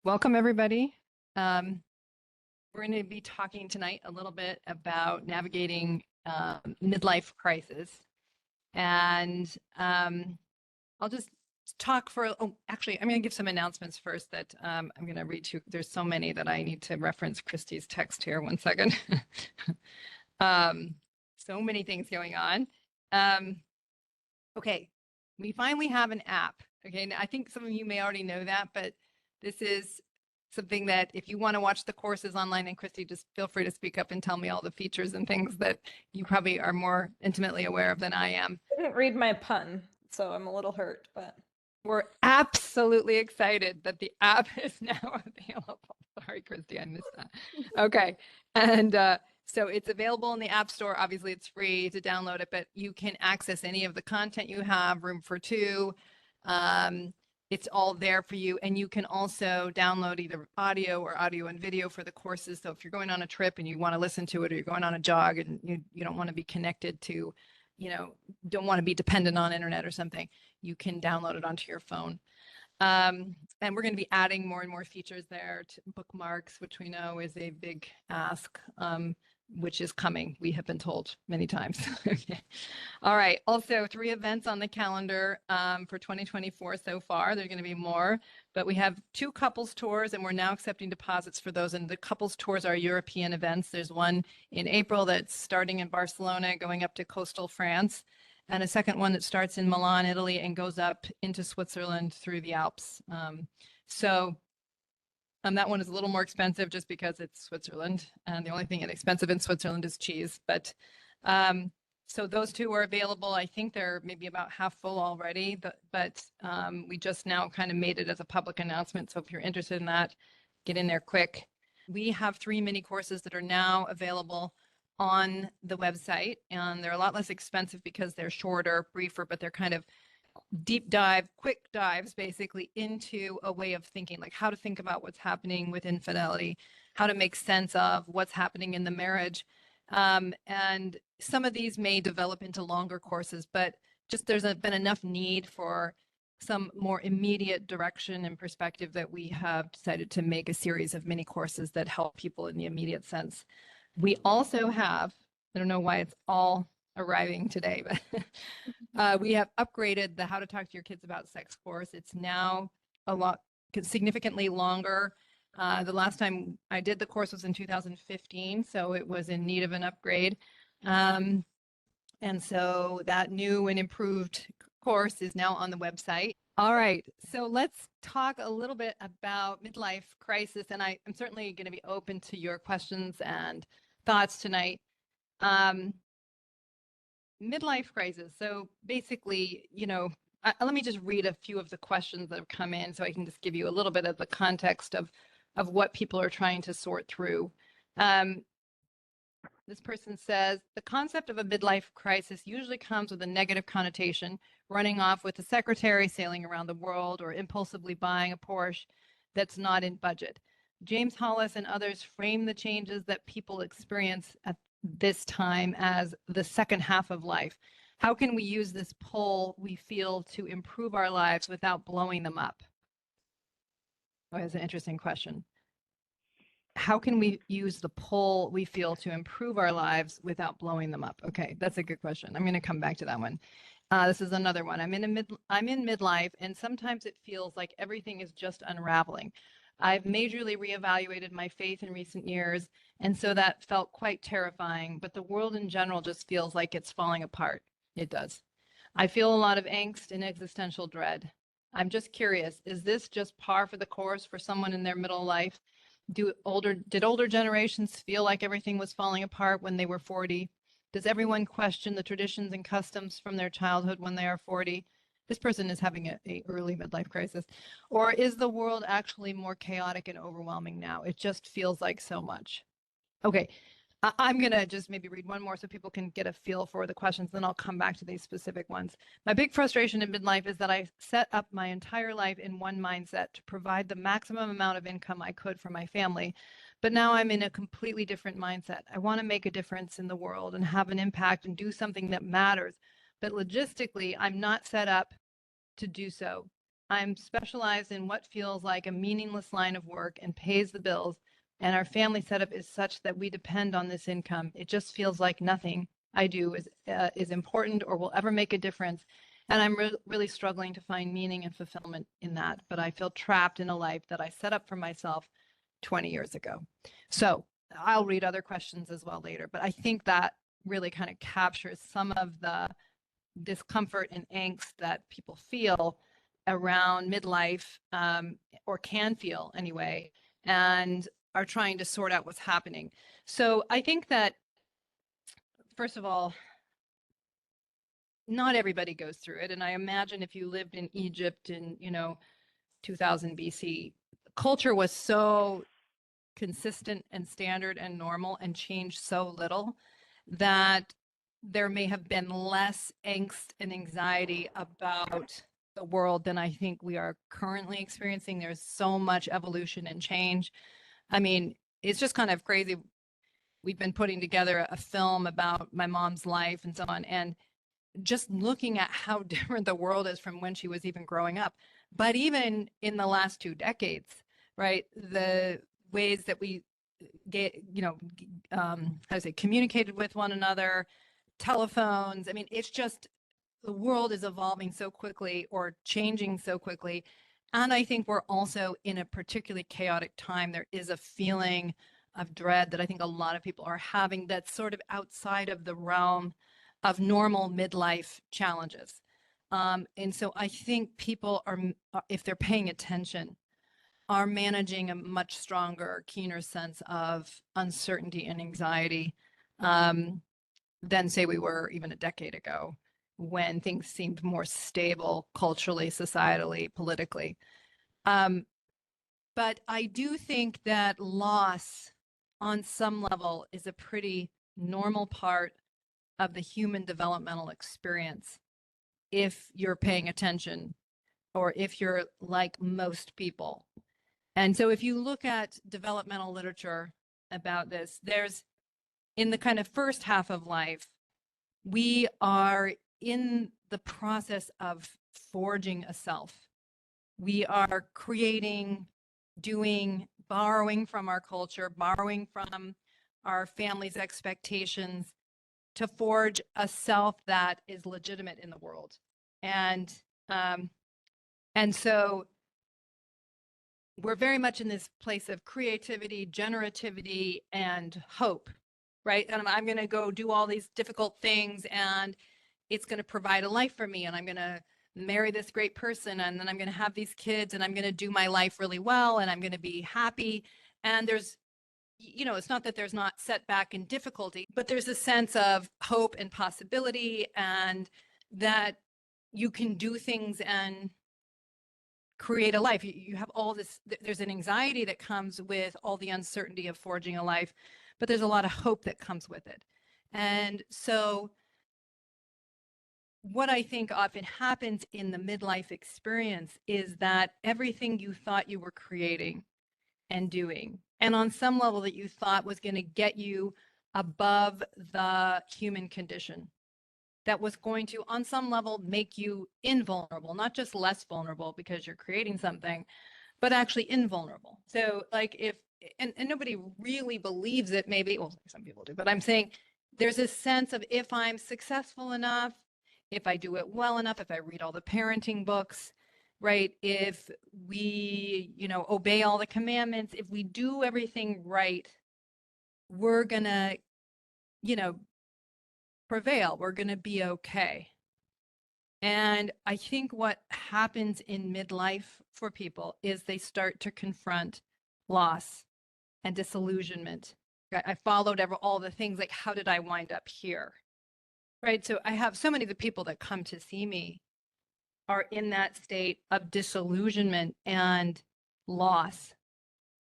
Welcome, everybody. We're going to be talking tonight a little bit about navigating midlife crisis. And I'll just talk actually, I'm going to give some announcements first that I'm going to read to. There's so many that I need to reference Christy's text here. One second. So many things going on. Okay, we finally have an app. Okay, now, I think some of you may already know that, but this is something that if you want to watch the courses online, and Christy, just feel free to speak up and tell me all the features and things that you probably are more intimately aware of than I am. I didn't read my pun, so I'm a little hurt, but We're absolutely excited that the app is now available. Sorry, Christy, I missed that. Okay, and so it's available in the App Store. Obviously, it's free to download it, but you can access any of the content you have, Room for Two. It's all there for you. And you can also download either audio or audio and video for the courses. So if you're going on a trip and you want to listen to it, or you're going on a jog and you don't want to be connected to, don't want to be dependent on internet or something, you can download it onto your phone. And we're going to be adding more and more features there to bookmarks, which we know is a big ask, which is coming. We have been told many times. Okay. All right. Also, 3 events on the calendar for 2024 so far. There are going to be more, but we have 2 couples tours, and we're now accepting deposits for those. And the couples tours are European events. There's one in April that's starting in Barcelona, going up to coastal France, and a second one that starts in Milan, Italy, and goes up into Switzerland through the Alps. That one is a little more expensive just because it's Switzerland, and the only thing inexpensive in Switzerland is cheese. But so those 2 are available. I think they're maybe about half full already, but we just now kind of made it as a public announcement. So if you're interested in that, get in there quick. We have 3 mini courses that are now available on the website, and they're a lot less expensive because they're shorter, briefer, but they're kind of deep dive, quick dives basically into a way of thinking, like how to think about what's happening with infidelity, how to make sense of what's happening in the marriage. And some of these may develop into longer courses, but just there's been enough need for some more immediate direction and perspective that we have decided to make a series of mini courses that help people in the immediate sense. We also have, I don't know why it's all arriving today, but we have upgraded the How to Talk to Your Kids About Sex course. It's now significantly longer. The last time I did the course was in 2015, so it was in need of an upgrade. And so that new and improved course is now on the website. All right, so let's talk a little bit about midlife crisis, and I'm certainly going to be open to your questions and thoughts tonight. Midlife crisis. So basically, let me just read a few of the questions that have come in so I can just give you a little bit of the context of what people are trying to sort through. This person says, the concept of a midlife crisis usually comes with a negative connotation, running off with a secretary, sailing around the world, or impulsively buying a Porsche that's not in budget. James Hollis and others frame the changes that people experience at this time as the second half of life. How can we use this pull we feel to improve our lives without blowing them up? Oh, that's an interesting question. How can we use the pull we feel to improve our lives without blowing them up? Okay, that's a good question. I'm going to come back to that one. This is another one. I'm in midlife, and sometimes it feels like everything is just unraveling. I've majorly reevaluated my faith in recent years, and so that felt quite terrifying, but the world in general just feels like it's falling apart. It does. I feel a lot of angst and existential dread. I'm just curious, is this just par for the course for someone in their middle life? Did older generations feel like everything was falling apart when they were 40? Does everyone question the traditions and customs from their childhood when they are 40? This person is having a early midlife crisis. Or is the world actually more chaotic and overwhelming now? It just feels like so much. Okay, I'm going to just maybe read one more so people can get a feel for the questions, then I'll come back to these specific ones. My big frustration in midlife is that I set up my entire life in one mindset to provide the maximum amount of income I could for my family. But now I'm in a completely different mindset. I want to make a difference in the world and have an impact and do something that matters. But logistically, I'm not set up to do so. I'm specialized in what feels like a meaningless line of work and pays the bills. And our family setup is such that we depend on this income. It just feels like nothing I do is important or will ever make a difference. And I'm really struggling to find meaning and fulfillment in that. But I feel trapped in a life that I set up for myself 20 years ago. So I'll read other questions as well later. But I think that really kind of captures some of the discomfort and angst that people feel around midlife, or can feel anyway, and are trying to sort out what's happening. So I think that, first of all, not everybody goes through it. And I imagine if you lived in Egypt in, 2000 BC, culture was so consistent and standard and normal and changed so little that there may have been less angst and anxiety about the world than I think we are currently experiencing. There's so much evolution and change. I mean, it's just kind of crazy. We've been putting together a film about my mom's life and so on, and just looking at how different the world is from when she was even growing up. But even in the last 2 decades, right, the ways that we get, how to say, communicated with one another, telephones. I mean, it's just the world is evolving so quickly or changing so quickly. And I think we're also in a particularly chaotic time. There is a feeling of dread that I think a lot of people are having that's sort of outside of the realm of normal midlife challenges. And so I think people are, if they're paying attention, are managing a much stronger, keener sense of uncertainty and anxiety, than, say, we were even a decade ago, when things seemed more stable culturally, societally, politically. But I do think that loss on some level is a pretty normal part of the human developmental experience if you're paying attention, or if you're like most people. And so if you look at developmental literature about this, there's, in the kind of first half of life, we are in the process of forging a self. We are creating, doing, borrowing from our culture, borrowing from our family's expectations to forge a self that is legitimate in the world. And so we're very much in this place of creativity, generativity, and hope, right? And I'm going to go do all these difficult things, and it's going to provide a life for me, and I'm going to marry this great person, and then I'm going to have these kids, and I'm going to do my life really well, and I'm going to be happy. And there's, it's not that there's not setback and difficulty, but there's a sense of hope and possibility, and that you can do things and create a life. You have all this, there's an anxiety that comes with all the uncertainty of forging a life, but there's a lot of hope that comes with it. And so what I think often happens in the midlife experience is that everything you thought you were creating and doing, and on some level that you thought was going to get you above the human condition, that was going to, on some level, make you invulnerable, not just less vulnerable because you're creating something, but actually invulnerable. So like if, and nobody really believes it, maybe, well, some people do, but I'm saying there's a sense of, if I'm successful enough, if I do it well enough, if I read all the parenting books, right? If we, obey all the commandments, if we do everything right, we're gonna, prevail. We're gonna be okay. And I think what happens in midlife for people is they start to confront loss and disillusionment. I followed all the things, like, how did I wind up here? Right. So I have so many of the people that come to see me are in that state of disillusionment and loss.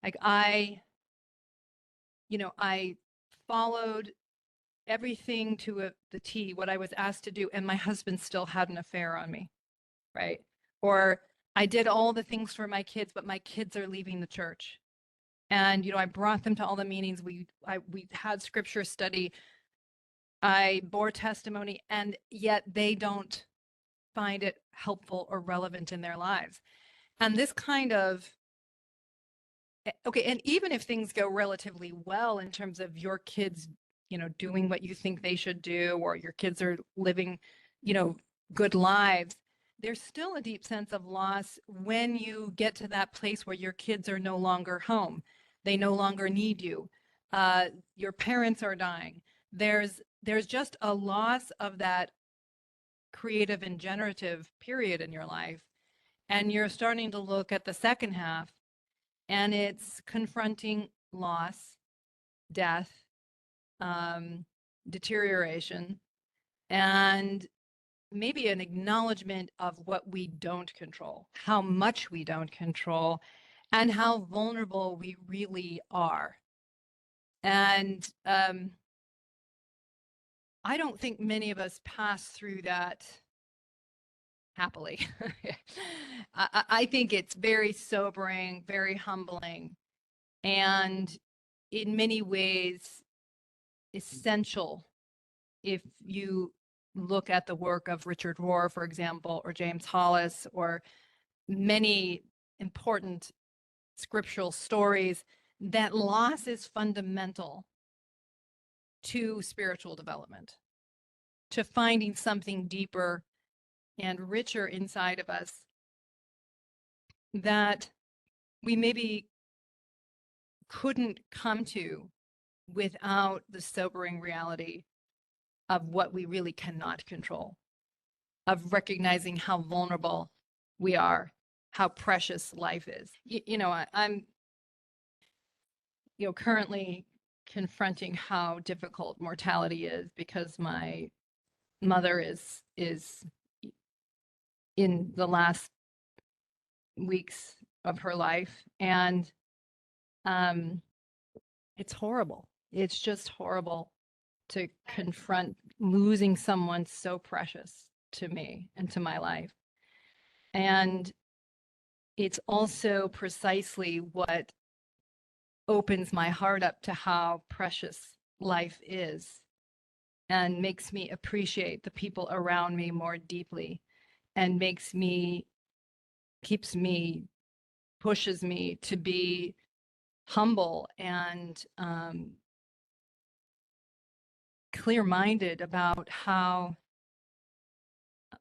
Like I followed everything to the T, what I was asked to do, and my husband still had an affair on me, right? Or I did all the things for my kids, but my kids are leaving the church. And, I brought them to all the meetings. We had scripture study. I bore testimony, and yet they don't find it helpful or relevant in their lives. And this kind of, okay, and even if things go relatively well in terms of your kids, doing what you think they should do, or your kids are living, good lives, there's still a deep sense of loss when you get to that place where your kids are no longer home. They no longer need you. Your parents are dying. There's just a loss of that creative and generative period in your life. And you're starting to look at the second half, and it's confronting loss, death, deterioration, and maybe an acknowledgement of what we don't control, how much we don't control, and how vulnerable we really are. And I don't think many of us pass through that happily. I think it's very sobering, very humbling, and in many ways essential if you look at the work of Richard Rohr, for example, or James Hollis, or many important scriptural stories, that loss is fundamental to spiritual development, to finding something deeper and richer inside of us that we maybe couldn't come to without the sobering reality of what we really cannot control, of recognizing how vulnerable we are, how precious life is. I'm currently confronting how difficult mortality is because my mother is in the last weeks of her life, and it's horrible. It's just horrible to confront losing someone so precious to me and to my life. And it's also precisely what opens my heart up to how precious life is and makes me appreciate the people around me more deeply, and pushes me to be humble and clear-minded about how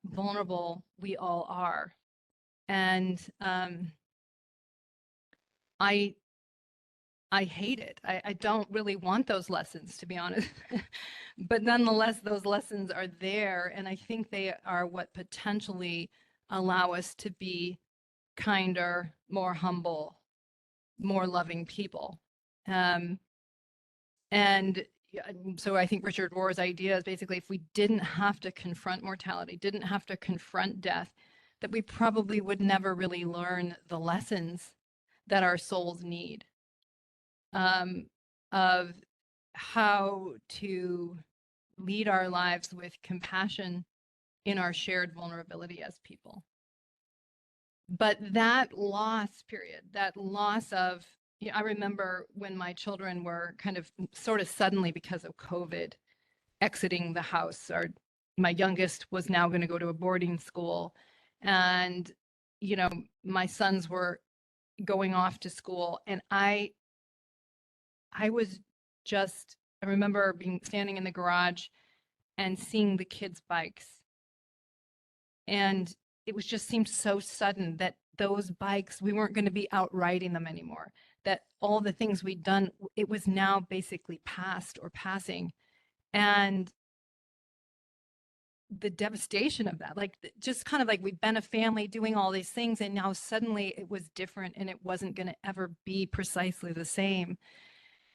vulnerable we all are. And I hate it. I don't really want those lessons, to be honest. But nonetheless, those lessons are there, and I think they are what potentially allow us to be kinder, more humble, more loving people. And so I think Richard Rohr's idea is basically, if we didn't have to confront mortality, didn't have to confront death, that we probably would never really learn the lessons that our souls need, of how to lead our lives with compassion in our shared vulnerability as people. But that loss period, that loss of, I remember when my children were kind of sort of suddenly, because of COVID, exiting the house. My youngest was now going to go to a boarding school, and my sons were going off to school, and I was just, I remember standing in the garage and seeing the kids' bikes, and it was just seemed so sudden that those bikes, we weren't going to be out riding them anymore, that all the things we'd done, it was now basically past or passing. And the devastation of that, like just kind of like we've been a family doing all these things, and now suddenly it was different, and it wasn't going to ever be precisely the same.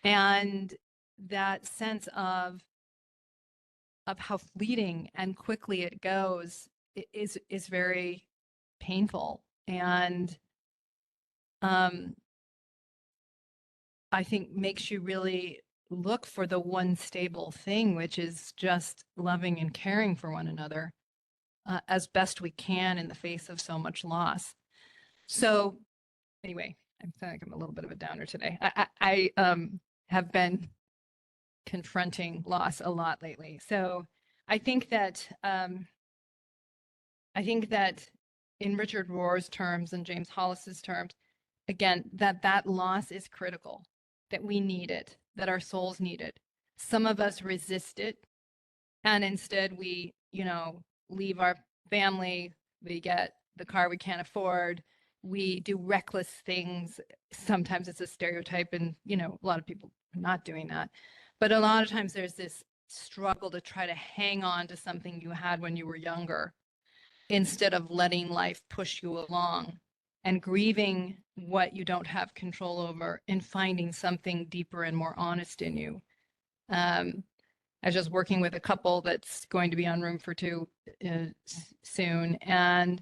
And that sense of how fleeting and quickly it goes is very painful. And I think makes you really look for the one stable thing, which is just loving and caring for one another as best we can in the face of so much loss. So anyway, I feel like I'm a little bit of a downer today. I have been confronting loss a lot lately. So I think that I think that in Richard Rohr's terms and James Hollis's terms, again, that loss is critical, that we need it, that our souls need it. Some of us resist it, and instead we, leave our family, we get the car we can't afford, we do reckless things. Sometimes it's a stereotype, and, a lot of people are not doing that. But a lot of times there's this struggle to try to hang on to something you had when you were younger, instead of letting life push you along and grieving what you don't have control over and finding something deeper and more honest in you. I was just working with a couple that's going to be on Room for Two soon. And,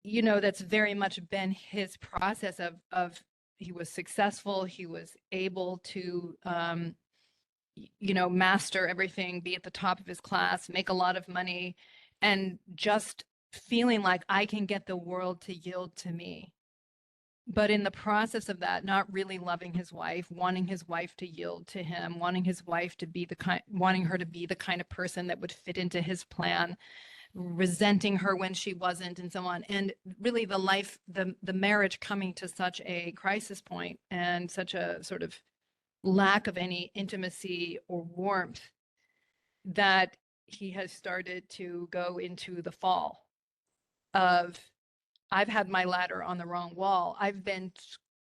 that's very much been his process of he was successful. He was able to, master everything, be at the top of his class, make a lot of money, and just feeling like I can get the world to yield to me. But in the process of that, not really loving his wife, wanting his wife to yield to him, wanting his wife to be wanting her to be the kind of person that would fit into his plan, resenting her when she wasn't, and so on. And really the marriage coming to such a crisis point and such a sort of lack of any intimacy or warmth that he has started to go into the fall of, I've had my ladder on the wrong wall. I've been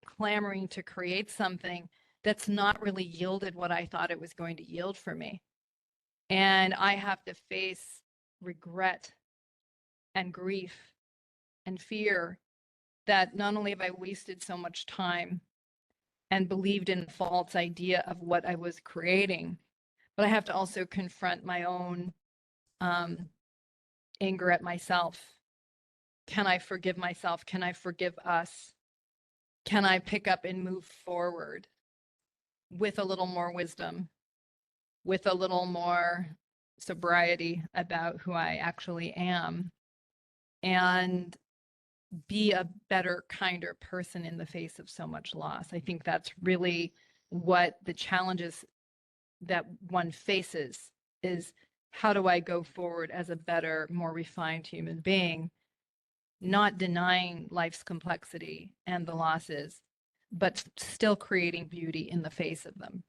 clamoring to create something that's not really yielded what I thought it was going to yield for me. And I have to face regret and grief and fear that not only have I wasted so much time and believed in a false idea of what I was creating, but I have to also confront my own anger at myself. Can I forgive myself? Can I forgive us? Can I pick up and move forward with a little more wisdom, with a little more sobriety about who I actually am, and be a better, kinder person in the face of so much loss? I think that's really what the challenges that one faces is. How do I go forward as a better, more refined human being, not denying life's complexity and the losses, but still creating beauty in the face of them?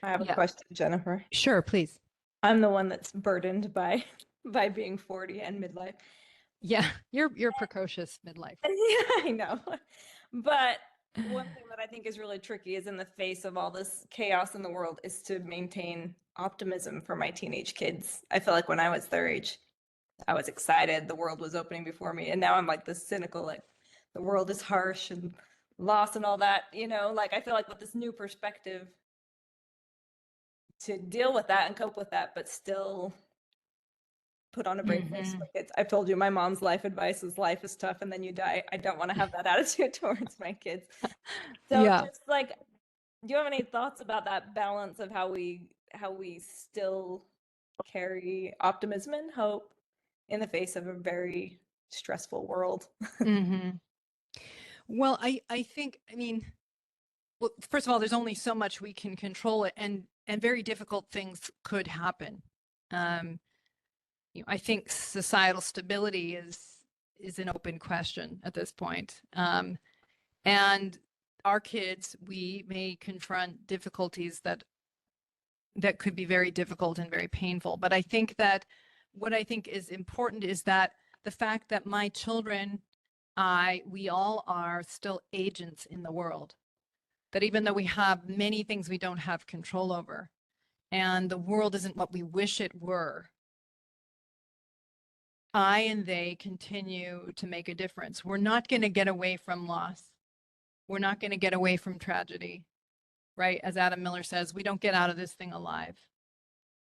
I have a Yeah. question, Jennifer. Sure, please. I'm the one that's burdened by being 40 and midlife. Yeah, you're precocious midlife. Yeah, I know. But one thing that I think is really tricky is in the face of all this chaos in the world is to maintain optimism for my teenage kids. I feel like when I was their age, I was excited, the world was opening before me, and now I'm like this cynical, like the world is harsh and loss and all that, like I feel like with this new perspective to deal with that and cope with that, but still put on a brave face for kids. I've told you my mom's life advice is life is tough and then you die. I don't want to have that attitude towards my kids. So Yeah. just like, do you have any thoughts about that balance of how we still carry optimism and hope in the face of a very stressful world? Well, I think, well, first of all, there's only so much we can control it, and very difficult things could happen. I think societal stability is an open question at this point. And our kids, we may confront difficulties that could be very difficult and very painful. But I think that what I think is important is that the fact that my children, we all are still agents in the world. That even though we have many things we don't have control over, and the world isn't what we wish it were, I and they continue to make a difference. We're not going to get away from loss. We're not going to get away from tragedy, right? As Adam Miller says, we don't get out of this thing alive.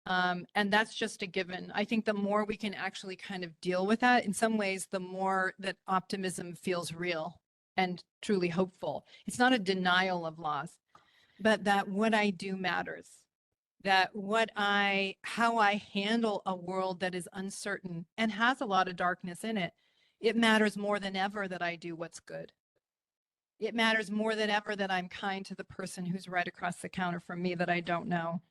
And that's just a given. I think the more we can actually kind of deal with that, in some ways, the more that optimism feels real and truly hopeful. It's not a denial of loss, but that what I do matters. That how I handle a world that is uncertain and has a lot of darkness in it, it matters more than ever that I do what's good. It matters more than ever that I'm kind to the person who's right across the counter from me that I don't know.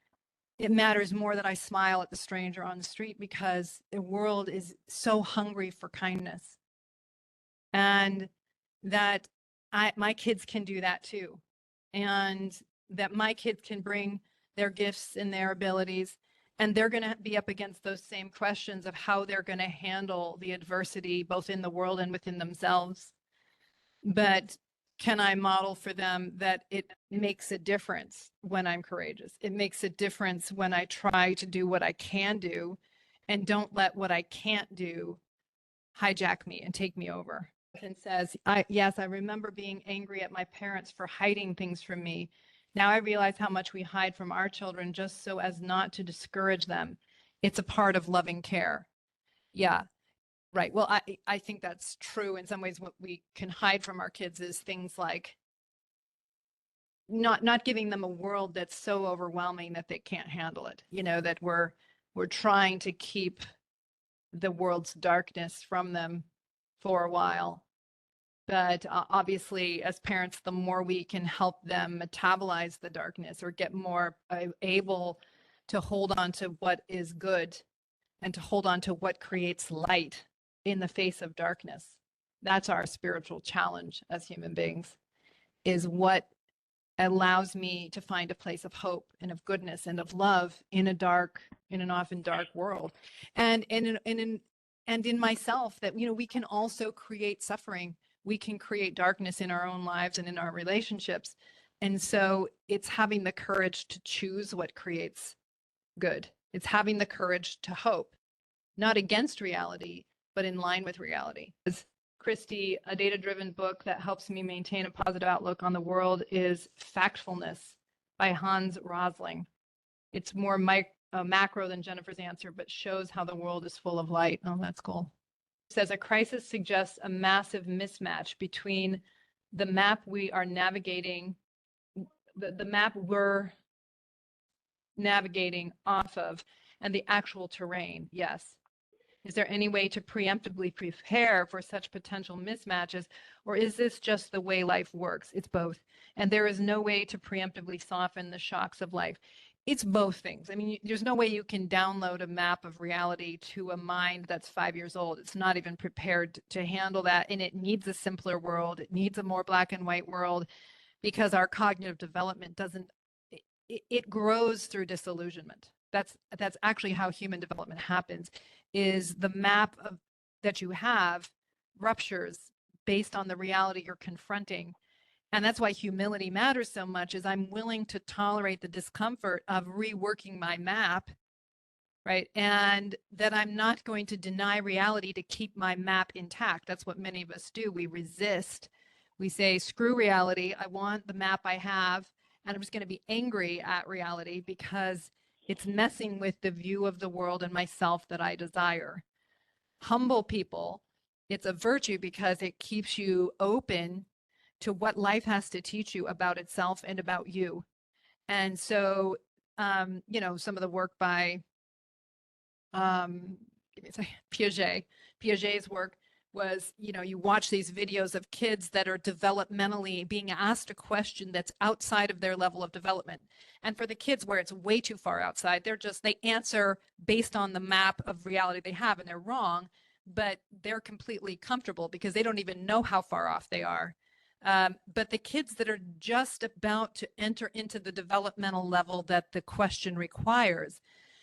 it matters more that I smile at the stranger on the street because the world is so hungry for kindness. And that my kids can do that too. And that my kids can bring their gifts and their abilities, and they're going to be up against those same questions of how they're going to handle the adversity, both in the world and within themselves. But can I model for them that it makes a difference when I'm courageous? It makes a difference when I try to do what I can do and don't let what I can't do hijack me and take me over. And says, yes, I remember being angry at my parents for hiding things from me. Now I realize how much we hide from our children just so as not to discourage them. It's a part of loving care. Yeah, right. Well, I think that's true. In some ways, what we can hide from our kids is things like not giving them a world that's so overwhelming that they can't handle it. You know, that we're trying to keep the world's darkness from them for a while. But obviously, as parents, the more we can help them metabolize the darkness or get more able to hold on to what is good and to hold on to what creates light in the face of darkness. That's our spiritual challenge as human beings, is what allows me to find a place of hope and of goodness and of love in an often dark world. And in myself, that, you know, we can also create suffering. We can create darkness in our own lives and in our relationships. And so it's having the courage to choose what creates good. It's having the courage to hope, not against reality, but in line with reality. As Christy, a data-driven book that helps me maintain a positive outlook on the world is Factfulness by Hans Rosling. It's more macro than Jennifer's answer, but shows how the world is full of light. Oh, that's cool. It says a crisis suggests a massive mismatch between the map we are navigating, the map we're navigating off of, and the actual terrain. Yes. Is there any way to preemptively prepare for such potential mismatches, or is this just the way life works? It's both. And there is no way to preemptively soften the shocks of life. It's both things. I mean, there's no way you can download a map of reality to a mind that's 5 years old. It's not even prepared to handle that. And it needs a simpler world. It needs a more black and white world, because our cognitive development doesn't, it grows through disillusionment. That's actually how human development happens, is the map that you have ruptures based on the reality you're confronting. And that's why humility matters so much, is I'm willing to tolerate the discomfort of reworking my map, right? And that I'm not going to deny reality to keep my map intact. That's what many of us do. We resist. We say, screw reality. I want the map I have, and I'm just going to be angry at reality because it's messing with the view of the world and myself that I desire. Humble people, it's a virtue because it keeps you open to what life has to teach you about itself and about you. And so, you know, some of the work by Piaget's work was, you know, you watch these videos of kids that are developmentally being asked a question that's outside of their level of development. And for the kids where it's way too far outside, they answer based on the map of reality they have, and they're wrong, but they're completely comfortable because they don't even know how far off they are. But the kids that are just about to enter into the developmental level that the question requires,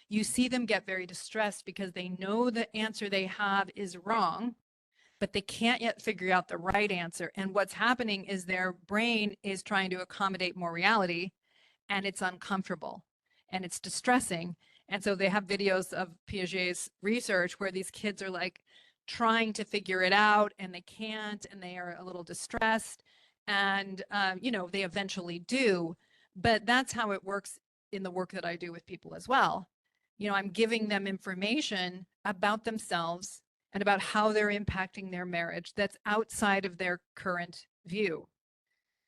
you see them get very distressed because they know the answer they have is wrong, but they can't yet figure out the right answer. And what's happening is their brain is trying to accommodate more reality, and it's uncomfortable and it's distressing. And so they have videos of Piaget's research where these kids are like trying to figure it out, and they can't, and they are a little distressed. And, you know, they eventually do. But that's how it works in the work that I do with people as well. You know, I'm giving them information about themselves and about how they're impacting their marriage that's outside of their current view,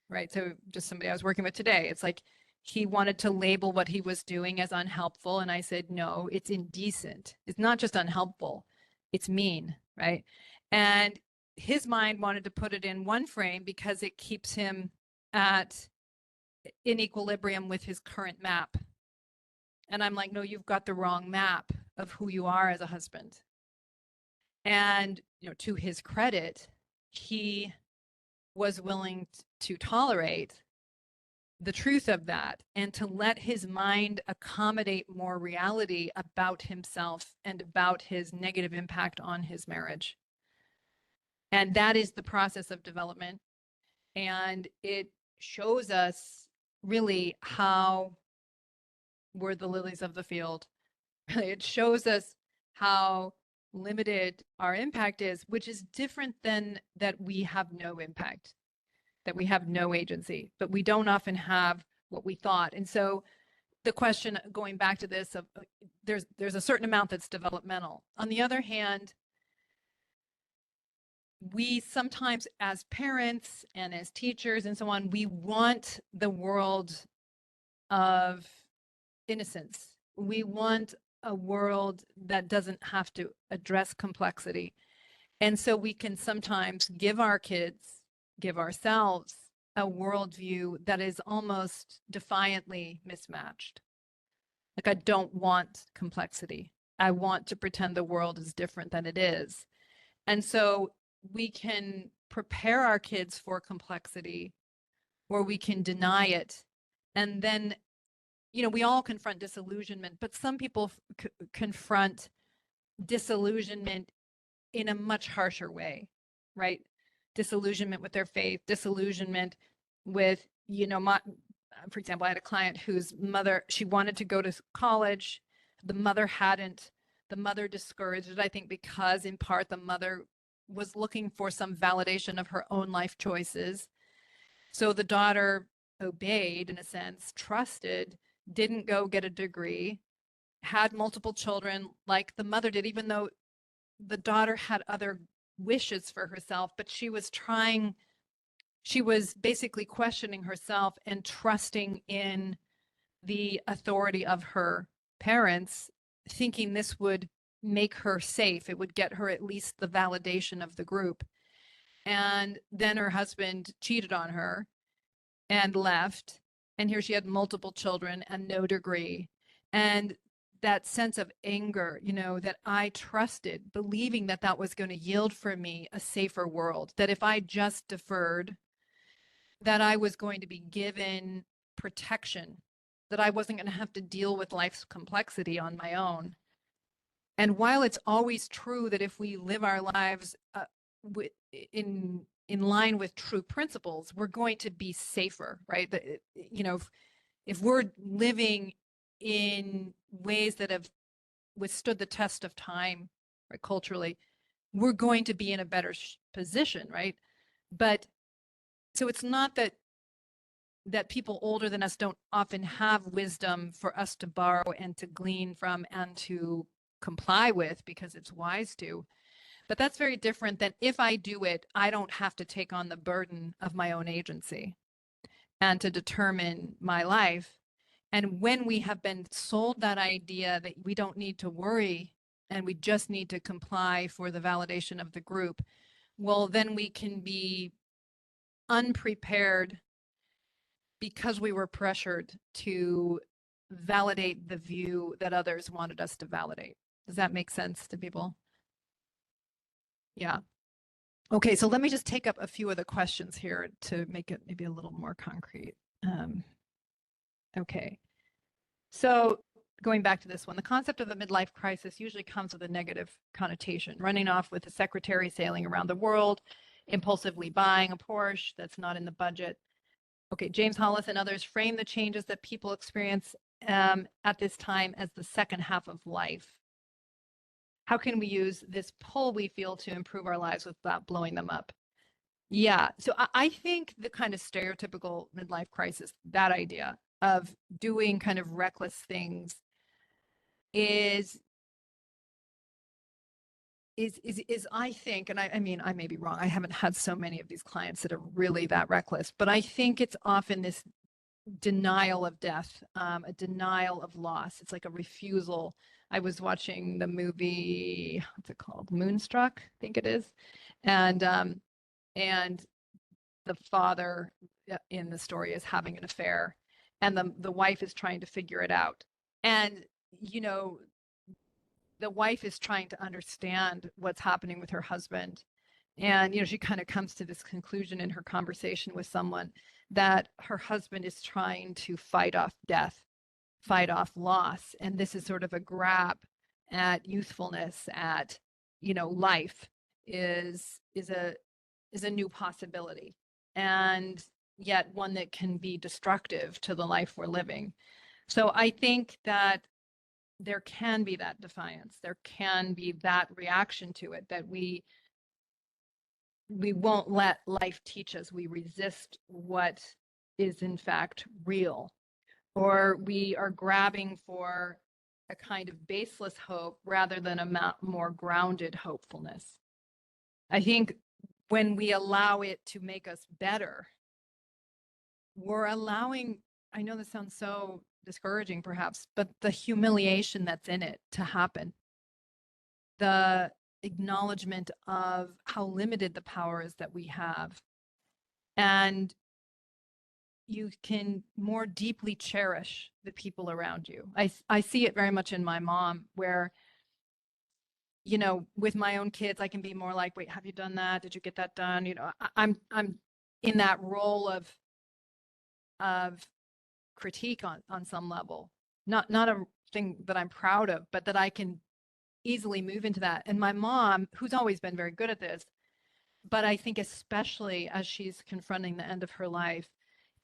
right? So just somebody I was working with today, it's like he wanted to label what he was doing as unhelpful. And I said, no, it's indecent. It's not just unhelpful, it's mean, right? And his mind wanted to put it in one frame because it keeps him in equilibrium with his current map. And I'm like, no, you've got the wrong map of who you are as a husband. And, to his credit, he was willing to tolerate the truth of that and to let his mind accommodate more reality about himself and about his negative impact on his marriage. And that is the process of development. And it shows us really how we're the lilies of the field. It shows us how limited our impact is, which is different than that we have no impact, that we have no agency, but we don't often have what we thought. And so the question, going back to this, of there's a certain amount that's developmental. On the other hand, we sometimes, as parents and as teachers and so on, we want the world of innocence. We want a world that doesn't have to address complexity. And so we can sometimes give our kids, give ourselves a worldview that is almost defiantly mismatched. Like, I don't want complexity. I want to pretend the world is different than it is. And so we can prepare our kids for complexity, or we can deny it. And then, we all confront disillusionment, but some people confront disillusionment in a much harsher way, right? Disillusionment with their faith, disillusionment with, for example, I had a client whose mother, she wanted to go to college. The mother hadn't. The mother discouraged it, I think, because in part the mother was looking for some validation of her own life choices. So the daughter obeyed, in a sense, trusted, didn't go get a degree, had multiple children like the mother did, even though the daughter had other wishes for herself, but she was basically questioning herself and trusting in the authority of her parents, thinking this would make her safe. It would get her at least the validation of the group. And then her husband cheated on her and left. And here she had multiple children and no degree. And that sense of anger, that I trusted, believing that that was going to yield for me a safer world, that if I just deferred, that I was going to be given protection, that I wasn't going to have to deal with life's complexity on my own. And while it's always true that if we live our lives in line with true principles, we're going to be safer, right? If we're living in ways that have withstood the test of time, right, culturally, we're going to be in a better position, right? But so it's not that people older than us don't often have wisdom for us to borrow and to glean from and to comply with because it's wise to. But that's very different than if I do it, I don't have to take on the burden of my own agency and to determine my life. And when we have been sold that idea that we don't need to worry and we just need to comply for the validation of the group, well, then we can be unprepared because we were pressured to validate the view that others wanted us to validate. Does that make sense to people? Yeah. Okay, so let me just take up a few of the questions here to make it maybe a little more concrete. Okay. So going back to this one, the concept of a midlife crisis usually comes with a negative connotation, running off with a secretary sailing around the world, impulsively buying a Porsche that's not in the budget. Okay, James Hollis and others frame the changes that people experience at this time as the second half of life. How can we use this pull we feel to improve our lives without blowing them up? Yeah, so I think the kind of stereotypical midlife crisis, that idea of doing kind of reckless things is I think, and I mean, I may be wrong. I haven't had so many of these clients that are really that reckless, but I think it's often this denial of death, a denial of loss. It's like a refusal. I was watching the movie, what's it called? Moonstruck, I think it is. And the father in the story is having an affair and the wife is trying to figure it out. And, you know, the wife is trying to understand what's happening with her husband. And, you know, she kind of comes to this conclusion in her conversation with someone that her husband is trying to fight off death, fight off loss. And this is sort of a grab at youthfulness, at, you know, life is a new possibility. And yet one that can be destructive to the life we're living. So I think that there can be that defiance. There can be that reaction to it, that we won't let life teach us. We resist what is in fact real, or we are grabbing for a kind of baseless hope rather than a more grounded hopefulness. I think when we allow it to make us better, we're allowing, I know this sounds so discouraging perhaps, but the humiliation that's in it to happen, the acknowledgement of how limited the power is that we have. And you can more deeply cherish the people around you. I see it very much in my mom, where, you know, with my own kids, I can be more like, wait, have you done that? Did you get that done? You know, I'm in that role of critique on some level. Not a thing that I'm proud of, but that I can easily move into that. And my mom, who's always been very good at this, but I think especially as she's confronting the end of her life,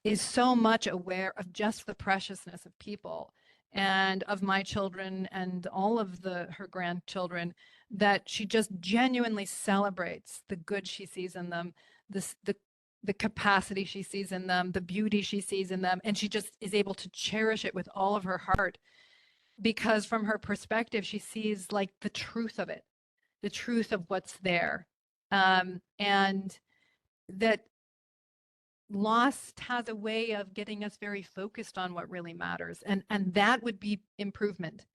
is so much aware of just the preciousness of people and of my children and all of her grandchildren, that she just genuinely celebrates the good she sees in them, the capacity she sees in them, the beauty she sees in them, and she just is able to cherish it with all of her heart, because from her perspective, she sees like the truth of it, the truth of what's there. And that loss has a way of getting us very focused on what really matters. And that would be improvement.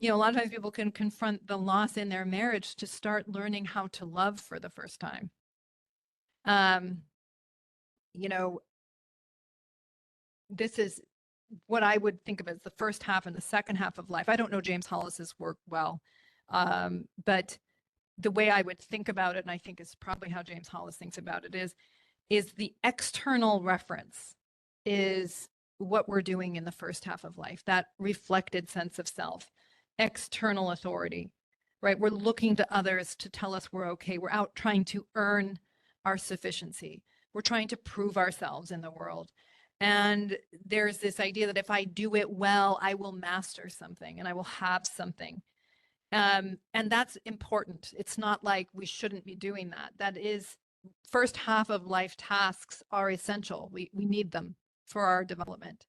You know, a lot of times people can confront the loss in their marriage to start learning how to love for the first time. You know, this is what I would think of as the first half and the second half of life. I don't know James Hollis's work well, but the way I would think about it, and I think is probably how James Hollis thinks about it, is the external reference is what we're doing in the first half of life, that reflected sense of self, external authority, right? We're looking to others to tell us we're okay. We're out trying to earn our sufficiency. We're trying to prove ourselves in the world. And there's this idea that if I do it well, I will master something and I will have something. And that's important. It's not like we shouldn't be doing that. That is, first half of life tasks are essential. We need them for our development.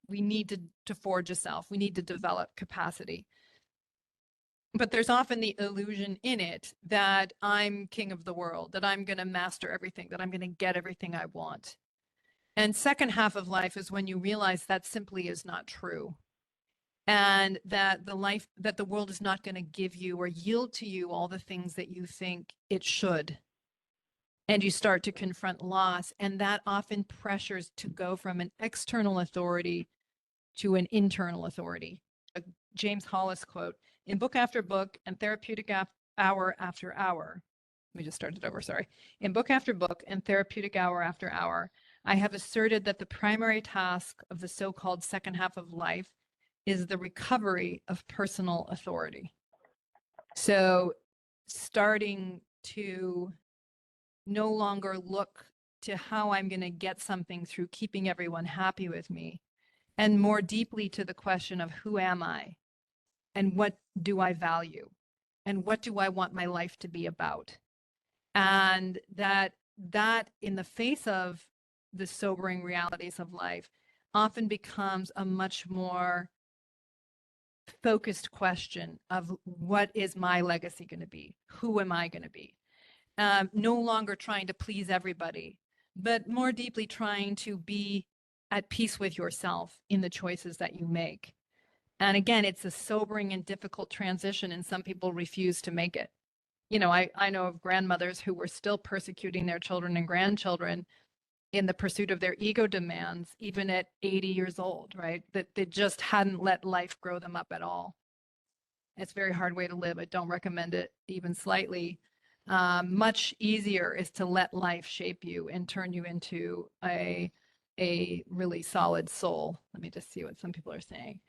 We need to forge a self. We need to develop capacity. But there's often the illusion in it that I'm king of the world, that I'm going to master everything, that I'm going to get everything I want. And second half of life is when you realize that simply is not true. And that the world is not going to give you or yield to you all the things that you think it should. And you start to confront loss, and that often pressures to go from an external authority to an internal authority. A James Hollis quote, in book after book and therapeutic hour after hour, let me just start it over, sorry. In book after book and therapeutic hour after hour, I have asserted that the primary task of the so-called second half of life is the recovery of personal authority. So starting to no longer look to how I'm going to get something through keeping everyone happy with me, and more deeply to the question of who am I and what do I value and what do I want my life to be about. And that in the face of the sobering realities of life often becomes a much more focused question of what is my legacy going to be? Who am I going to be? No longer trying to please everybody, but more deeply trying to be at peace with yourself in the choices that you make. And again, it's a sobering and difficult transition, and some people refuse to make it. You know, I know of grandmothers who were still persecuting their children and grandchildren in the pursuit of their ego demands, even at 80 years old, right? That they just hadn't let life grow them up at all. It's a very hard way to live. I don't recommend it even slightly. Much easier is to let life shape you and turn you into a really solid soul. Let me just see what some people are saying.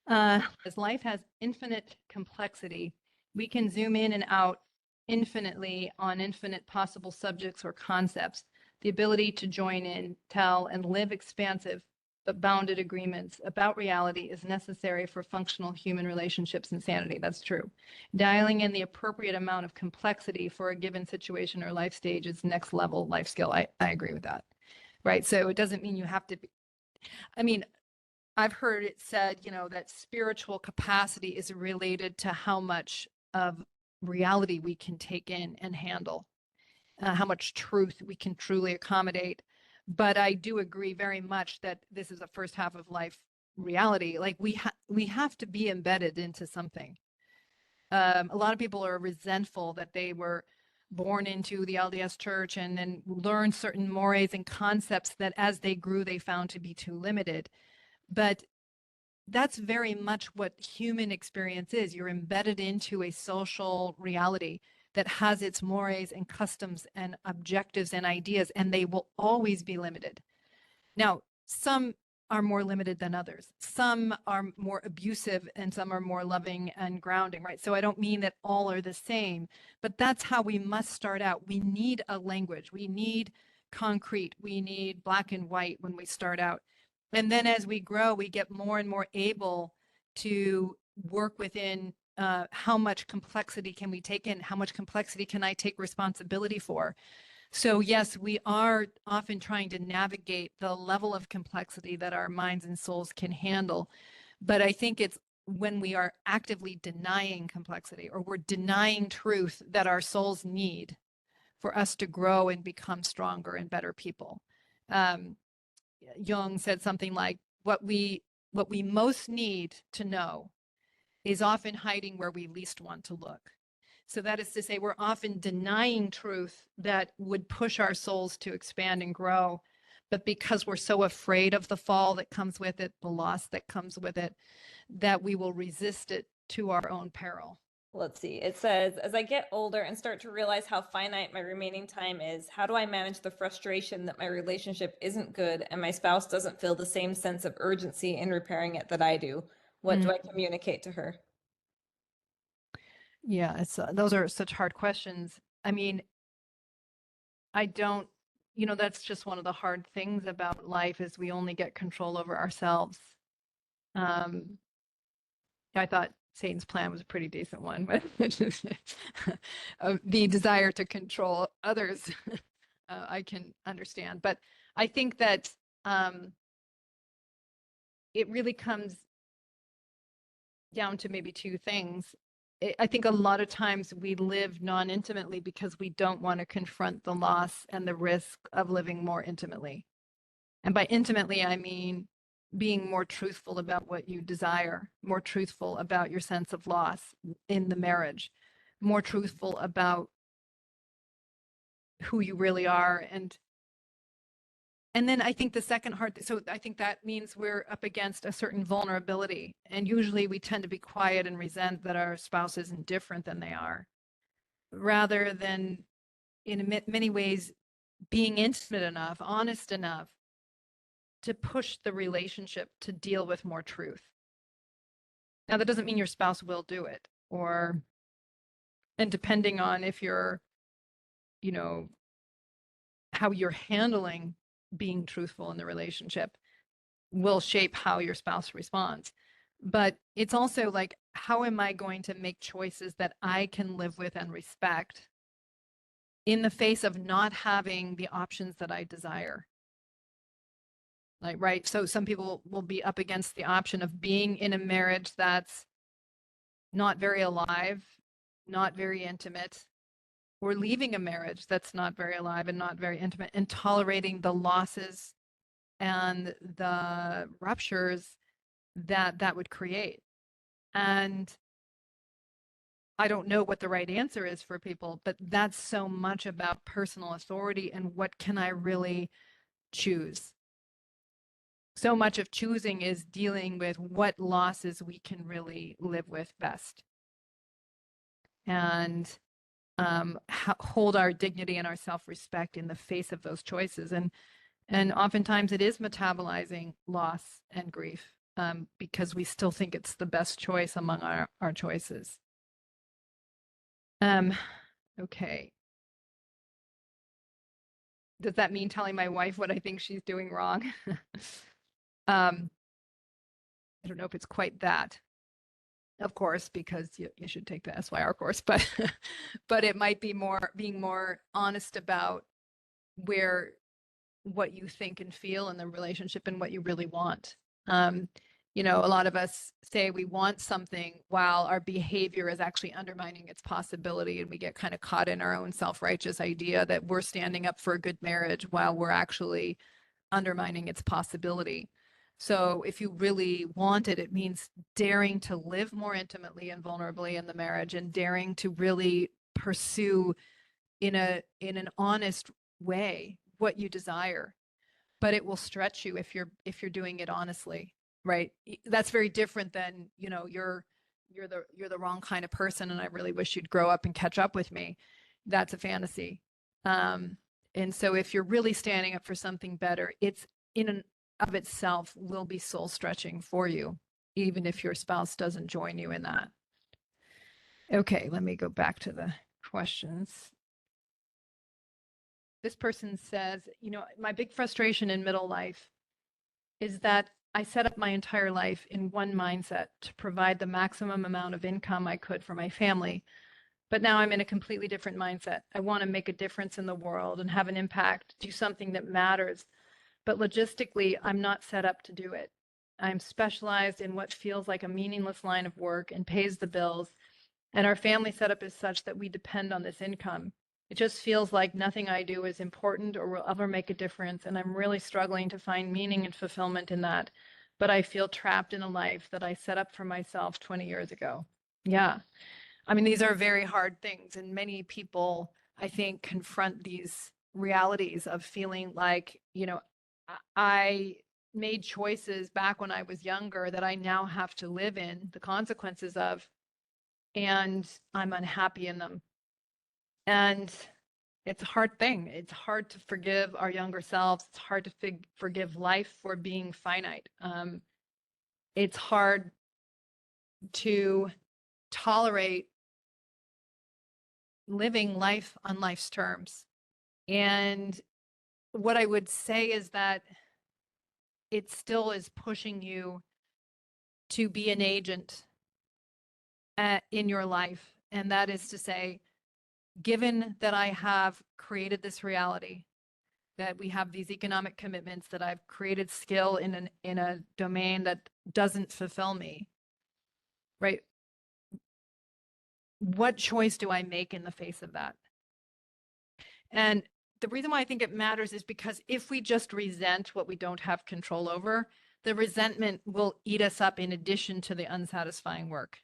As life has infinite complexity, we can zoom in and out infinitely on infinite possible subjects or concepts. The ability to join in, tell, and live expansive but bounded agreements about reality is necessary for functional human relationships and sanity. That's true. Dialing in the appropriate amount of complexity for a given situation or life stage is next level life skill. I agree with that. Right. So it doesn't mean you have to be, I mean, I've heard it said, that spiritual capacity is related to how much of reality we can take in and handle, how much truth we can truly accommodate. But I do agree very much that this is a first half of life reality. Like we have to be embedded into something. A lot of people are resentful that they were born into the LDS church and then learned certain mores and concepts that as they grew, they found to be too limited. But that's very much what human experience is. You're embedded into a social reality that has its mores and customs and objectives and ideas, and they will always be limited. Now, some are more limited than others. Some are more abusive and some are more loving and grounding, right? So I don't mean that all are the same, but that's how we must start out. We need a language. We need concrete. We need black and white when we start out. And then as we grow, we get more and more able to work within how much complexity can we take in? How much complexity can I take responsibility for? So yes, we are often trying to navigate the level of complexity that our minds and souls can handle. But I think it's when we are actively denying complexity or we're denying truth that our souls need for us to grow and become stronger and better people. Jung said something like, what we most need to know is often hiding where we least want to look. So that is to say, we're often denying truth that would push our souls to expand and grow. But because we're so afraid of the fall that comes with it, the loss that comes with it, that we will resist it to our own peril. Let's see. It says, as I get older and start to realize how finite my remaining time is, how do I manage the frustration that my relationship isn't good and my spouse doesn't feel the same sense of urgency in repairing it that I do? What do I communicate to her? Yeah, those are such hard questions. I mean, I don't, that's just one of the hard things about life is we only get control over ourselves. I thought Satan's plan was a pretty decent one, but the desire to control others, I can understand. But I think that it really comes down to maybe two things. I think a lot of times we live non-intimately because we don't want to confront the loss and the risk of living more intimately. And by intimately, I mean being more truthful about what you desire, more truthful about your sense of loss in the marriage, more truthful about who you really are. And then I think the second hard, so I think that means we're up against a certain vulnerability. And usually we tend to be quiet and resent that our spouse isn't different than they are, rather than in many ways being intimate enough, honest enough to push the relationship to deal with more truth. Now, that doesn't mean your spouse will do it, and depending on if you're, how you're handling being truthful in the relationship will shape how your spouse responds. But it's also like, how am I going to make choices that I can live with and respect in the face of not having the options that I desire? Like, right. So some people will be up against the option of being in a marriage that's not very alive, not very intimate, or leaving a marriage that's not very alive and not very intimate, and tolerating the losses and the ruptures that would create. And I don't know what the right answer is for people, but that's so much about personal authority and what can I really choose. So much of choosing is dealing with what losses we can really live with best and hold our dignity and our self-respect in the face of those choices. And oftentimes it is metabolizing loss and grief because we still think it's the best choice among our choices. Okay. Does that mean telling my wife what I think she's doing wrong? I don't know if it's quite that, of course, because you should take the SYR course, but but it might be more being more honest about where what you think and feel in the relationship and what you really want. A lot of us say we want something while our behavior is actually undermining its possibility, and we get kind of caught in our own self-righteous idea that we're standing up for a good marriage while we're actually undermining its possibility. So if you really want it, it means daring to live more intimately and vulnerably in the marriage and daring to really pursue in an honest way what you desire. But it will stretch you if you're doing it honestly, right? That's very different than, you're the wrong kind of person and I really wish you'd grow up and catch up with me. That's a fantasy. And so if you're really standing up for something better, it's in and of itself will be soul stretching for you, even if your spouse doesn't join you in that. Okay, let me go back to the questions. This person says, my big frustration in middle life is that I set up my entire life in one mindset to provide the maximum amount of income I could for my family. But now I'm in a completely different mindset. I want to make a difference in the world and have an impact, do something that matters. But logistically, I'm not set up to do it. I'm specialized in what feels like a meaningless line of work and pays the bills. And our family setup is such that we depend on this income. It just feels like nothing I do is important or will ever make a difference. And I'm really struggling to find meaning and fulfillment in that. But I feel trapped in a life that I set up for myself 20 years ago. Yeah. I mean, these are very hard things. And many people, I think, confront these realities of feeling like, I made choices back when I was younger that I now have to live in the consequences of, and I'm unhappy in them. And it's a hard thing. It's hard to forgive our younger selves. It's hard to forgive life for being finite. It's hard to tolerate living life on life's terms. And what I would say is that it still is pushing you to be an agent in your life. And that is to say, given that I have created this reality, that we have these economic commitments, that I've created skill in a domain that doesn't fulfill me, right? What choice do I make in the face of that? And the reason why I think it matters is because if we just resent what we don't have control over, the resentment will eat us up in addition to the unsatisfying work.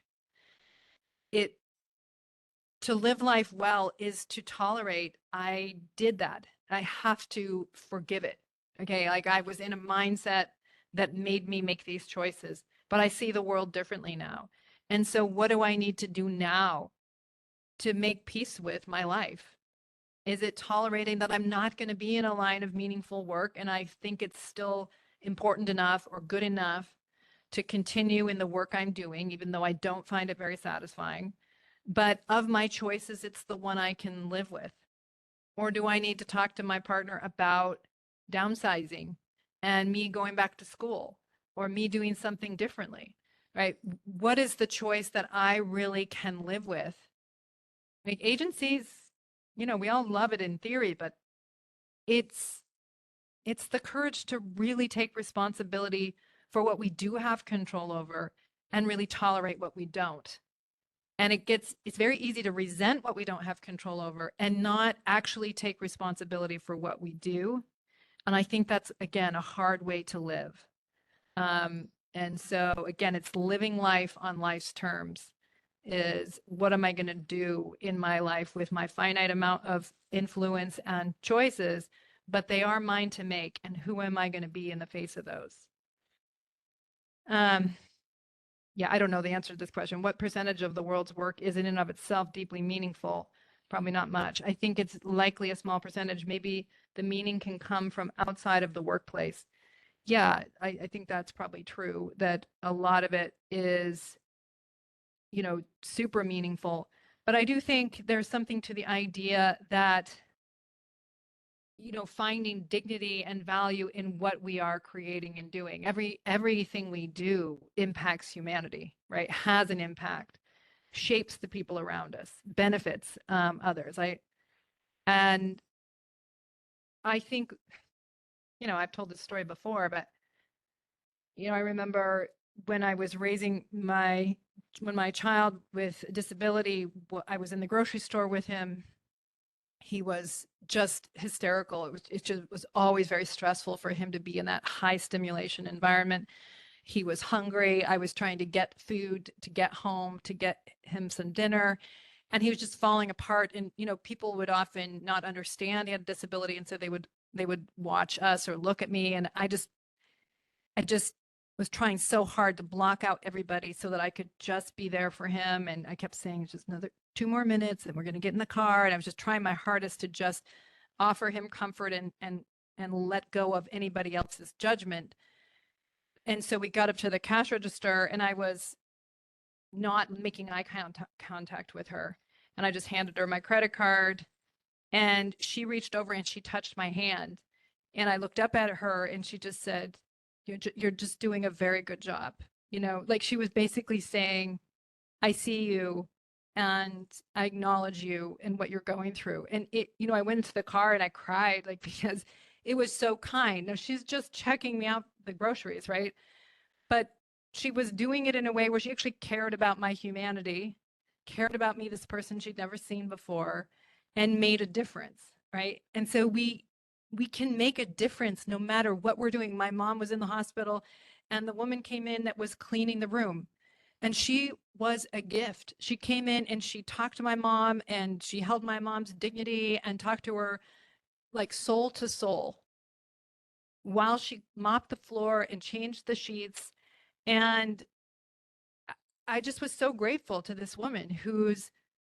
To live life well is to tolerate, I did that. I have to forgive it. Okay. Like I was in a mindset that made me make these choices, but I see the world differently now. And so what do I need to do now to make peace with my life? Is it tolerating that I'm not going to be in a line of meaningful work and I think it's still important enough or good enough to continue in the work I'm doing, even though I don't find it very satisfying? But of my choices, it's the one I can live with. Or do I need to talk to my partner about downsizing and me going back to school or me doing something differently, right? What is the choice that I really can live with? Like agencies, we all love it in theory, but it's the courage to really take responsibility for what we do have control over and really tolerate what we don't. And it's very easy to resent what we don't have control over and not actually take responsibility for what we do. And I think that's, again, a hard way to live. And so, again, it's living life on life's terms. is what am I going to do in my life with my finite amount of influence and choices, but they are mine to make. And who am I going to be in the face of those? Yeah, I don't know the answer to this question. What percentage of the world's work is in and of itself deeply meaningful? Probably not much. I think it's likely a small percentage. Maybe the meaning can come from outside of the workplace. Yeah, I think that's probably true, that a lot of it is, super meaningful. But I do think there's something to the idea that, finding dignity and value in what we are creating and doing. Everything we do impacts humanity, right? Has an impact, shapes the people around us, benefits others. And I think, I've told this story before, but I remember when I was raising when my child with disability, I was in the grocery store with him. He was just hysterical. It just was always very stressful for him to be in that high stimulation environment. He was hungry. I was trying to get food to get home, to get him some dinner. And he was just falling apart. And, people would often not understand he had a disability. And so they would watch us or look at me. And I just was trying so hard to block out everybody so that I could just be there for him. And I kept saying, just another 2 more minutes and we're going to get in the car. And I was just trying my hardest to just offer him comfort and let go of anybody else's judgment. And so we got up to the cash register and I was not making eye contact with her. And I just handed her my credit card and she reached over and she touched my hand. And I looked up at her and she just said, you're just doing a very good job. Like she was basically saying, I see you and I acknowledge you and what you're going through. And I went into the car and I cried, like, because it was so kind. Now she's just checking me out the groceries, right? But she was doing it in a way where she actually cared about my humanity, cared about me, this person she'd never seen before, and made a difference, right? And so we can make a difference no matter what we're doing. My mom was in the hospital and the woman came in that was cleaning the room. And she was a gift. She came in and she talked to my mom and she held my mom's dignity and talked to her like soul to soul while she mopped the floor and changed the sheets. And I just was so grateful to this woman who's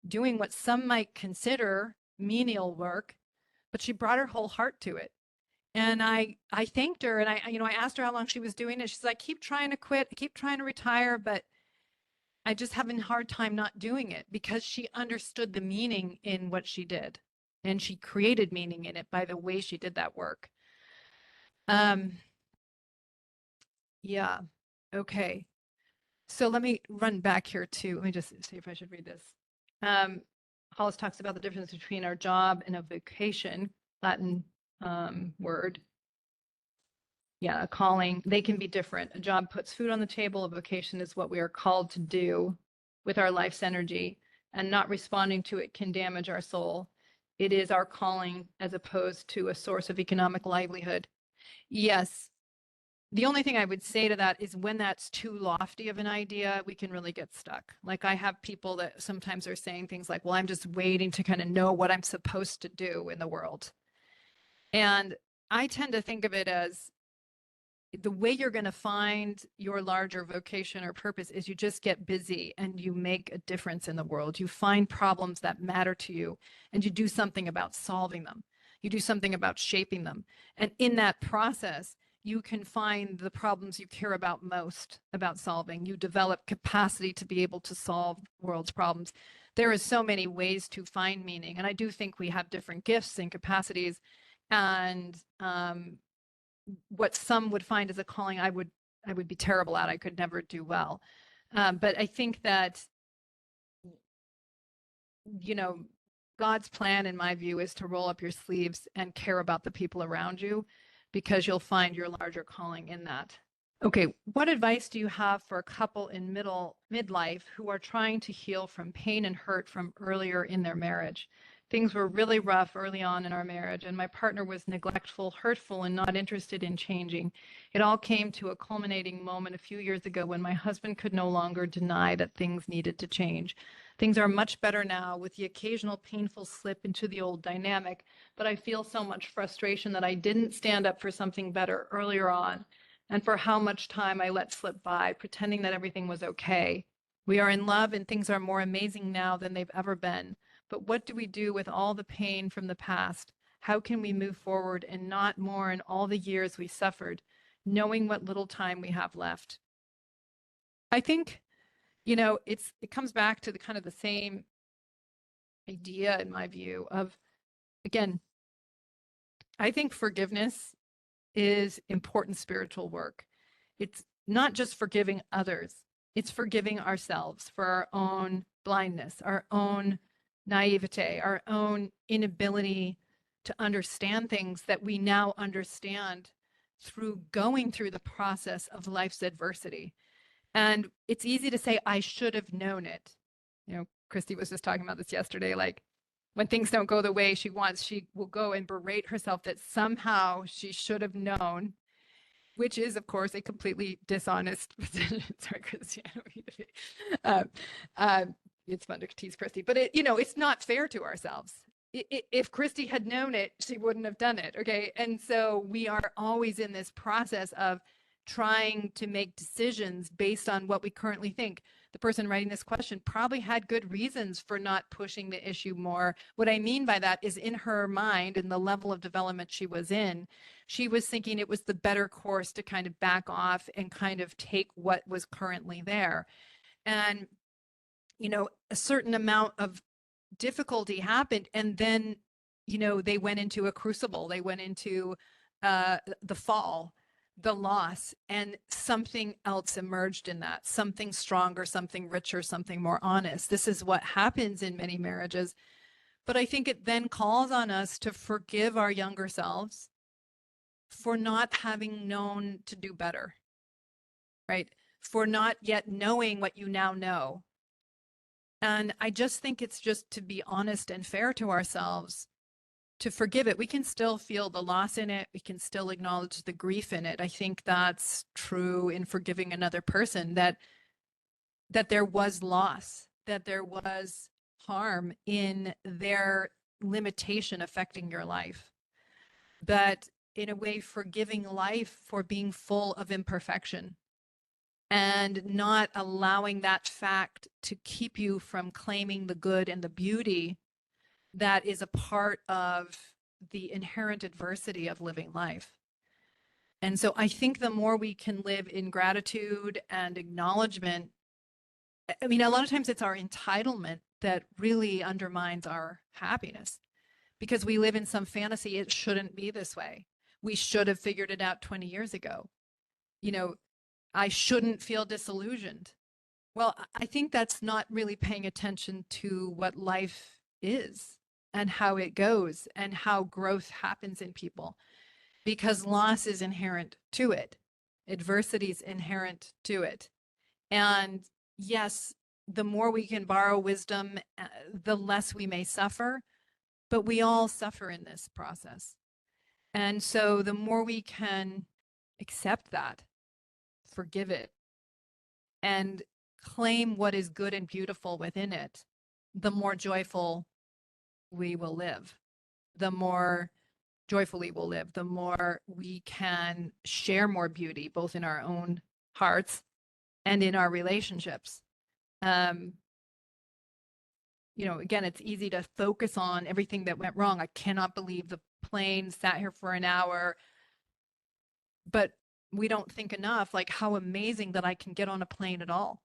doing what some might consider menial work, but she brought her whole heart to it. And I thanked her and I asked her how long she was doing it. She's like, keep trying to quit, keep trying to retire, but I just having a hard time not doing it, because she understood the meaning in what she did. And she created meaning in it by the way she did that work. Yeah. Okay. So let me run back here too. Let me just see if I should read this. Hollis talks about the difference between our job and a vocation, Latin word. Yeah, a calling. They can be different. A job puts food on the table. A vocation is what we are called to do with our life's energy, and not responding to it can damage our soul. It is our calling as opposed to a source of economic livelihood. Yes. The only thing I would say to that is when that's too lofty of an idea, we can really get stuck. Like I have people that sometimes are saying things like, well, I'm just waiting to kind of know what I'm supposed to do in the world. And I tend to think of it as the way you're going to find your larger vocation or purpose is you just get busy and you make a difference in the world. You find problems that matter to you and you do something about solving them. You do something about shaping them. And in that process, you can find the problems you care about most about solving. You develop capacity to be able to solve world's problems. There are so many ways to find meaning. And I do think we have different gifts and capacities. And what some would find as a calling, I would be terrible at. I could never do well. But I think that, God's plan, in my view, is to roll up your sleeves and care about the people around you, because you'll find your larger calling in that. Okay, what advice do you have for a couple in midlife who are trying to heal from pain and hurt from earlier in their marriage? Things were really rough early on in our marriage, and my partner was neglectful, hurtful, and not interested in changing. It all came to a culminating moment a few years ago when my husband could no longer deny that things needed to change. Things are much better now, with the occasional painful slip into the old dynamic, but I feel so much frustration that I didn't stand up for something better earlier on, and for how much time I let slip by, pretending that everything was okay. We are in love, and things are more amazing now than they've ever been. But what do we do with all the pain from the past? How can we move forward and not mourn all the years we suffered, knowing what little time we have left? I think, it comes back to the kind of the same idea, in my view, of, again, I think forgiveness is important spiritual work. It's not just forgiving others, it's forgiving ourselves for our own blindness, our own naivete, our own inability to understand things that we now understand through going through the process of life's adversity. And it's easy to say, I should have known it. Christy was just talking about this yesterday. Like, when things don't go the way she wants, she will go and berate herself that somehow she should have known, which is, of course, a completely dishonest position. Sorry, Christy, I don't mean to be. It's fun to tease Christy, but it's not fair to ourselves. If Christy had known it, she wouldn't have done it. Okay. And so we are always in this process of trying to make decisions based on what we currently think. The person writing this question probably had good reasons for not pushing the issue more. What I mean by that is, in her mind and the level of development she was in, she was thinking it was the better course to kind of back off and kind of take what was currently there. And, a certain amount of difficulty happened, and then, they went into a crucible. They went into the fall, the loss, and something else emerged in that, something stronger, something richer, something more honest. This is what happens in many marriages. But I think it then calls on us to forgive our younger selves for not having known to do better, right? For not yet knowing what you now know. And I just think it's just to be honest and fair to ourselves to forgive it. We can still feel the loss in it. We can still acknowledge the grief in it. I think that's true in forgiving another person, that there was loss, that there was harm in their limitation affecting your life. But in a way, forgiving life for being full of imperfection and not allowing that fact to keep you from claiming the good and the beauty that is a part of the inherent adversity of living life. And so I think the more we can live in gratitude and acknowledgement, I mean, a lot of times it's our entitlement that really undermines our happiness, because we live in some fantasy. It shouldn't be this way. We should have figured it out 20 years ago. I shouldn't feel disillusioned. Well, I think that's not really paying attention to what life is and how it goes and how growth happens in people, because loss is inherent to it. Adversity is inherent to it. And yes, the more we can borrow wisdom, the less we may suffer, but we all suffer in this process. And so the more we can accept that, forgive it, and claim what is good and beautiful within it, the more joyful we will live, the more joyfully we'll live, the more we can share more beauty, both in our own hearts and in our relationships. Again, it's easy to focus on everything that went wrong. I cannot believe the plane sat here for an hour. But we don't think enough, like, how amazing that I can get on a plane at all,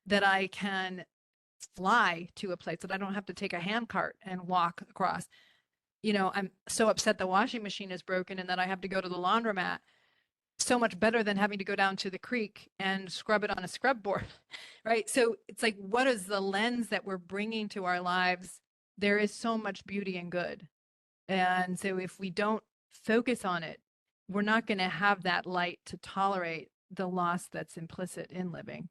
that I can fly to a place, that I don't have to take a hand cart and walk across. I'm so upset the washing machine is broken and that I have to go to the laundromat. So much better than having to go down to the creek and scrub it on a scrub board, right? So it's like, what is the lens that we're bringing to our lives? There is so much beauty and good. And so if we don't focus on it, we're not going to have that light to tolerate the loss that's implicit in living.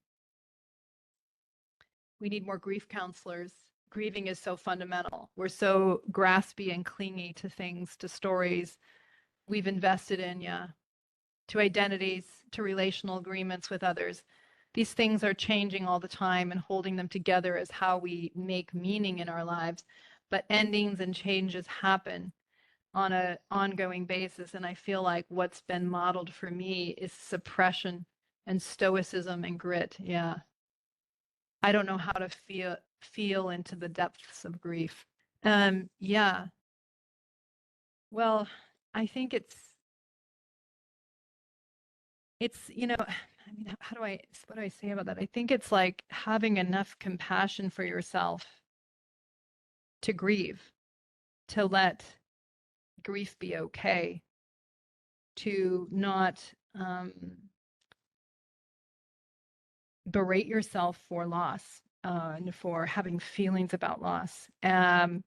We need more grief counselors. grieving is so fundamental. We're so graspy and clingy to things, to stories we've invested in, yeah, to identities, to relational agreements with others. These things are changing all the time, and holding them together is how we make meaning in our lives. But endings and changes happen on an ongoing basis. And I feel like what's been modeled for me is suppression and stoicism and grit. Yeah. I don't know how to feel into the depths of grief. Yeah. Well, I think it's, I mean, how do I, what do I say about that? I think it's like having enough compassion for yourself to grieve, to let grief be okay, to not berate yourself for loss and for having feelings about loss. I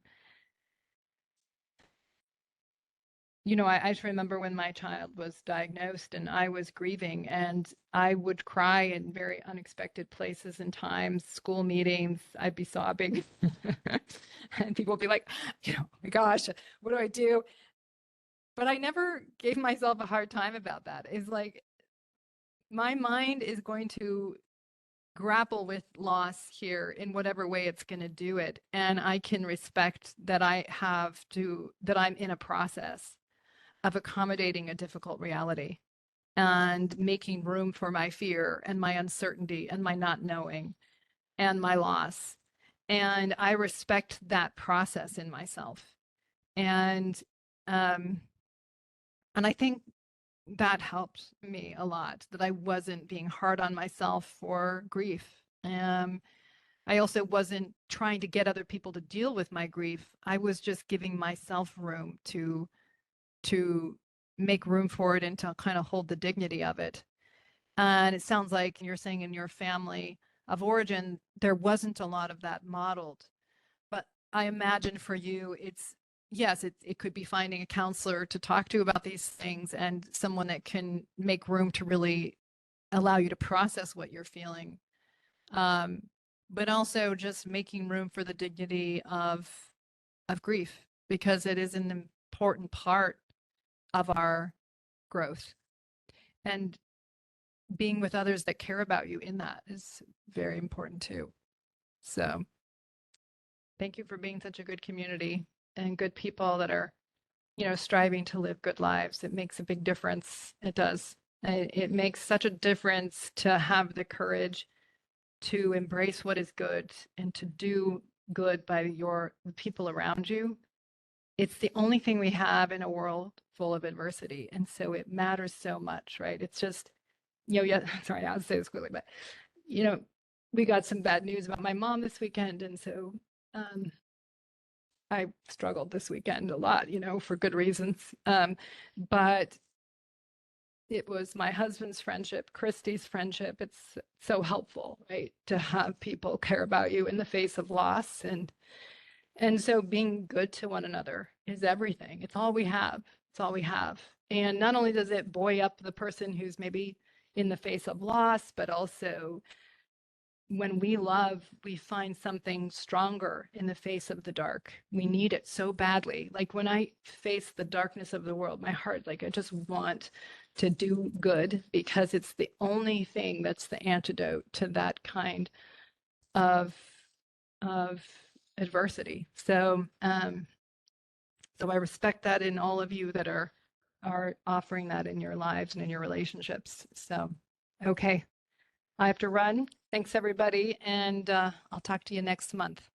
just remember when my child was diagnosed and I was grieving, and I would cry in very unexpected places and times, school meetings, I'd be sobbing. And people would be like, oh my gosh, what do I do? But I never gave myself a hard time about that. It's like my mind is going to grapple with loss here in whatever way it's going to do it. And I can respect that that I'm in a process of accommodating a difficult reality and making room for my fear and my uncertainty and my not knowing and my loss. And I respect that process in myself. And I think that helped me a lot, that I wasn't being hard on myself for grief. I also wasn't trying to get other people to deal with my grief. I was just giving myself room to make room for it and to kind of hold the dignity of it. And it sounds like you're saying in your family of origin, there wasn't a lot of that modeled. But I imagine for you, yes, it could be finding a counselor to talk to about these things, and someone that can make room to really allow you to process what you're feeling. But also just making room for the dignity of grief, because it is an important part of our growth. And being with others that care about you in that is very important too. So thank you for being such a good community and good people that are, striving to live good lives. It makes a big difference. It does. It makes such a difference to have the courage to embrace what is good and to do good by the people around you. It's the only thing we have in a world full of adversity. And so it matters so much, right? It's just, yeah, sorry, I'll say this quickly, but, we got some bad news about my mom this weekend. And so I struggled this weekend a lot, for good reasons. But it was my husband's friendship, Christy's friendship. It's so helpful, right? To have people care about you in the face of loss. And so being good to one another is everything. It's all we have. It's all we have. And not only does it buoy up the person who's maybe in the face of loss, but also when we love, we find something stronger in the face of the dark. We need it so badly. Like when I face the darkness of the world, my heart, like I just want to do good, because it's the only thing that's the antidote to that kind of adversity. So I respect that in all of you that are offering that in your lives and in your relationships. So, okay, I have to run. Thanks everybody, and I'll talk to you next month.